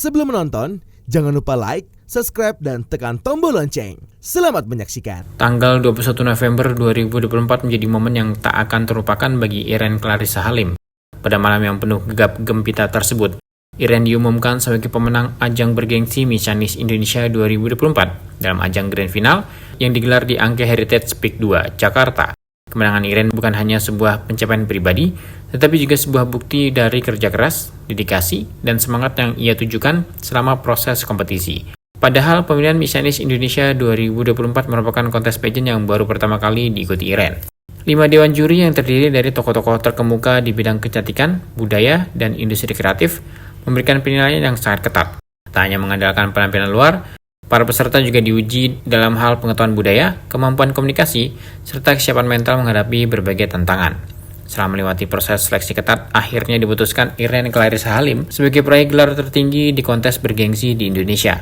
Sebelum menonton, jangan lupa like, subscribe, dan tekan tombol lonceng. Selamat menyaksikan. Tanggal 21 November 2024 menjadi momen yang tak akan terlupakan bagi Irene Clarissa Halim. Pada malam yang penuh gegap gempita tersebut, Irene diumumkan sebagai pemenang ajang bergengsi Miss Chinese Indonesia 2024 dalam ajang Grand Final yang digelar di Angke Heritage Peak 2, Jakarta. Kemenangan Irene bukan hanya sebuah pencapaian pribadi, tetapi juga sebuah bukti dari kerja keras, dedikasi, dan semangat yang ia tunjukkan selama proses kompetisi. Padahal pemilihan Miss Chinese Indonesia 2024 merupakan kontes pageant yang baru pertama kali diikuti Irene. 5 dewan juri yang terdiri dari tokoh-tokoh terkemuka di bidang kecantikan, budaya, dan industri kreatif memberikan penilaian yang sangat ketat. Tak hanya mengandalkan penampilan luar, para peserta juga diuji dalam hal pengetahuan budaya, kemampuan komunikasi, serta kesiapan mental menghadapi berbagai tantangan. Setelah melewati proses seleksi ketat, akhirnya diputuskan Irene Clarissa Halim sebagai peraih gelar tertinggi di kontes bergengsi di Indonesia.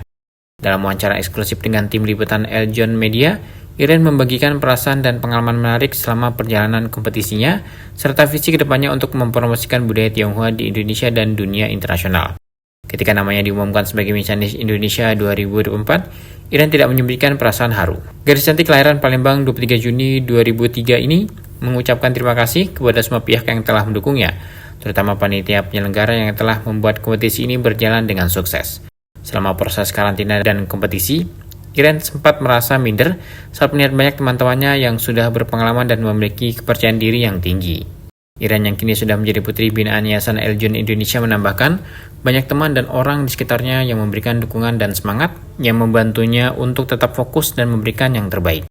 Dalam wawancara eksklusif dengan tim liputan Eljon Media, Irene membagikan perasaan dan pengalaman menarik selama perjalanan kompetisinya, serta visi kedepannya untuk mempromosikan budaya Tionghoa di Indonesia dan dunia internasional. Ketika namanya diumumkan sebagai Miss Chinese Indonesia 2024, Irene tidak menyembunyikan perasaan haru. Gadis cantik kelahiran Palembang 23 Juni 2003 ini mengucapkan terima kasih kepada semua pihak yang telah mendukungnya, terutama panitia penyelenggara yang telah membuat kompetisi ini berjalan dengan sukses. Selama proses karantina dan kompetisi, Irene sempat merasa minder saat melihat banyak teman-temannya yang sudah berpengalaman dan memiliki kepercayaan diri yang tinggi. Irene yang kini sudah menjadi putri binaan Yayasan Eljon Indonesia menambahkan, banyak teman dan orang di sekitarnya yang memberikan dukungan dan semangat yang membantunya untuk tetap fokus dan memberikan yang terbaik.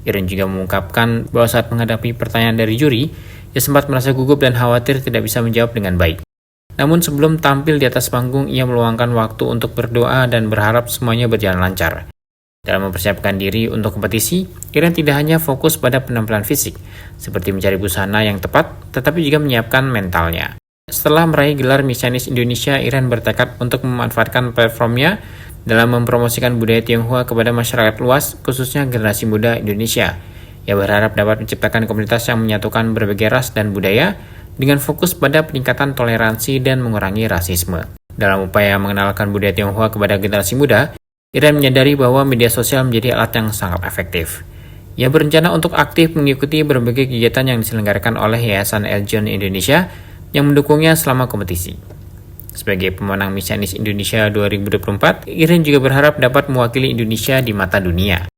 Irene juga mengungkapkan bahwa saat menghadapi pertanyaan dari juri, ia sempat merasa gugup dan khawatir tidak bisa menjawab dengan baik. Namun sebelum tampil di atas panggung, ia meluangkan waktu untuk berdoa dan berharap semuanya berjalan lancar. Dalam mempersiapkan diri untuk kompetisi, Irene tidak hanya fokus pada penampilan fisik, seperti mencari busana yang tepat, tetapi juga menyiapkan mentalnya. Setelah meraih gelar Miss Chinese Indonesia, Irene bertekad untuk memanfaatkan platformnya dalam mempromosikan budaya Tionghoa kepada masyarakat luas, khususnya generasi muda Indonesia. Ia berharap dapat menciptakan komunitas yang menyatukan berbagai ras dan budaya, dengan fokus pada peningkatan toleransi dan mengurangi rasisme. Dalam upaya mengenalkan budaya Tionghoa kepada generasi muda, Irene menyadari bahwa media sosial menjadi alat yang sangat efektif. Ia berencana untuk aktif mengikuti berbagai kegiatan yang diselenggarakan oleh Yayasan Eljon Indonesia yang mendukungnya selama kompetisi. Sebagai pemenang Miss Chinese Indonesia 2024, Irene juga berharap dapat mewakili Indonesia di mata dunia.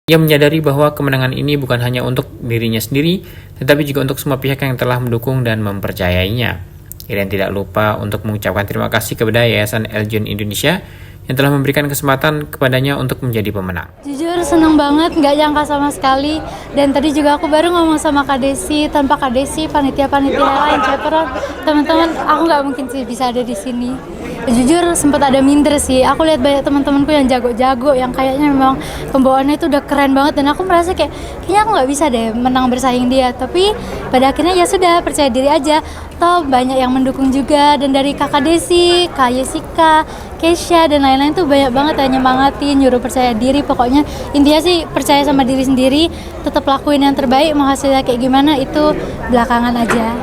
Ia menyadari bahwa kemenangan ini bukan hanya untuk dirinya sendiri, tetapi juga untuk semua pihak yang telah mendukung dan mempercayainya. Irene tidak lupa untuk mengucapkan terima kasih kepada Yayasan Eljon Indonesia yang telah memberikan kesempatan kepadanya untuk menjadi pemenang. Jujur seneng banget, nggak nyangka sama sekali. Dan tadi juga aku baru ngomong sama Kak Desi, tanpa Kak Desi, panitia-panitia lain, chaperon, teman-teman, aku nggak mungkin sih bisa ada di sini. Jujur sempat ada minder sih, aku lihat banyak teman-temanku yang jago-jago, yang kayaknya memang pembawaannya itu udah keren banget, dan aku merasa kayaknya aku nggak bisa deh menang bersaing dia. Tapi pada akhirnya ya sudah, percaya diri aja. Toh banyak yang mendukung juga, dan dari Kakak Desi, Kak Jessica, Keisha, dan lain-lain tuh banyak banget yang nyemangatin, nyuruh percaya diri. Pokoknya intinya sih percaya sama diri sendiri, tetap lakuin yang terbaik, mau hasilnya kayak gimana itu belakangan aja.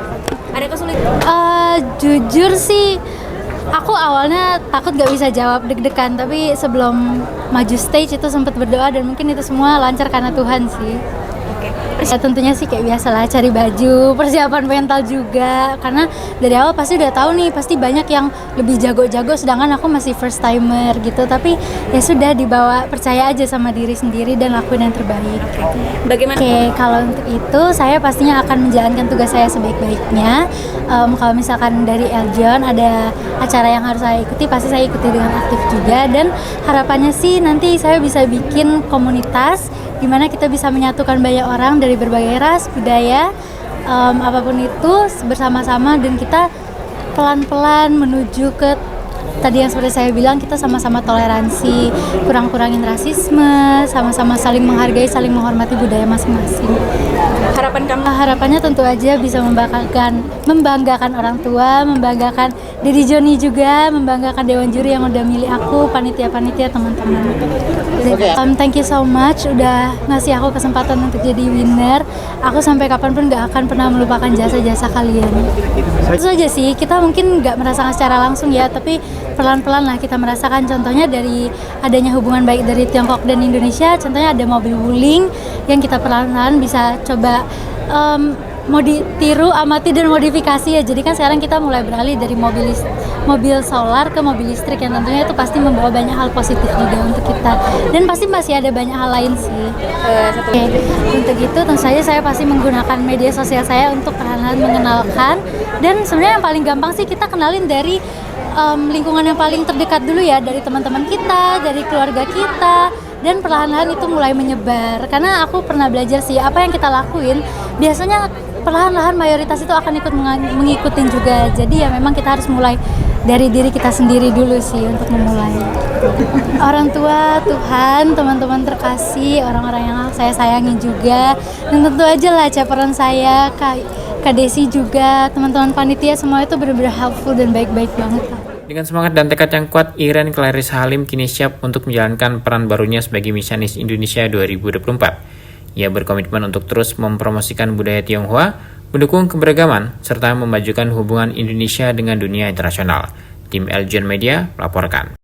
Ada kesulitan? Jujur sih, aku awalnya takut gak bisa jawab, deg-degan, tapi sebelum maju stage itu sempat berdoa, dan mungkin itu semua lancar karena Tuhan sih. Ya, tentunya sih kayak biasalah, cari baju, persiapan mental juga, karena dari awal pasti udah tahu nih, pasti banyak yang lebih jago-jago, sedangkan aku masih first timer gitu. Tapi ya sudah, dibawa, percaya aja sama diri sendiri dan lakuin yang terbaik. Bagaimana? Kalau untuk itu saya pastinya akan menjalankan tugas saya sebaik-baiknya. Kalau misalkan dari Eljon ada acara yang harus saya ikuti, pasti saya ikuti dengan aktif juga, dan harapannya sih nanti saya bisa bikin komunitas gimana kita bisa menyatukan banyak orang dari berbagai ras, budaya, apapun itu bersama-sama, dan kita pelan-pelan menuju ke tadi yang seperti saya bilang, kita sama-sama toleransi, kurang-kurangin rasisme, sama-sama saling menghargai, saling menghormati budaya masing-masing. Harapan kamu? Harapannya tentu aja bisa membanggakan membanggakan orang tua, membanggakan Dedi Joni juga, membanggakan dewan juri yang udah milih aku, panitia-panitia, teman-teman. Thank you so much udah ngasih aku kesempatan untuk jadi winner. Aku sampai kapanpun gak akan pernah melupakan jasa-jasa kalian. Itu aja sih, kita mungkin gak merasakan secara langsung ya, tapi pelan-pelan lah kita merasakan. Contohnya dari adanya hubungan baik dari Tiongkok dan Indonesia, contohnya ada mobil wuling yang kita perlahan-lahan bisa coba mau ditiru, amati, dan modifikasi ya. Jadi kan sekarang kita mulai beralih dari mobil solar ke mobil listrik yang tentunya itu pasti membawa banyak hal positif juga untuk kita. Dan pasti masih ada banyak hal lain sih. Untuk itu tentu saja saya pasti menggunakan media sosial saya untuk perlahan-lahan mengenalkan. Dan sebenarnya yang paling gampang sih kita kenalin dari lingkungan yang paling terdekat dulu ya, dari teman-teman kita, dari keluarga kita. Dan perlahan-lahan itu mulai menyebar. Karena aku pernah belajar sih, apa yang kita lakuin biasanya perlahan-lahan mayoritas itu akan ikut mengikutin juga. Jadi ya memang kita harus mulai dari diri kita sendiri dulu sih untuk memulai. Orang tua, Tuhan, teman-teman terkasih, orang-orang yang saya sayangi juga, dan tentu aja lah chaperon saya, Kak Desi juga, teman-teman panitia, semua itu benar-benar helpful dan baik-baik banget. Dengan semangat dan tekad yang kuat, Iren Clarissa Halim kini siap untuk menjalankan peran barunya sebagai Miss Indonesia 2024. Ia berkomitmen untuk terus mempromosikan budaya Tionghoa, mendukung keberagaman, serta memajukan hubungan Indonesia dengan dunia internasional. Tim Eljon Media melaporkan.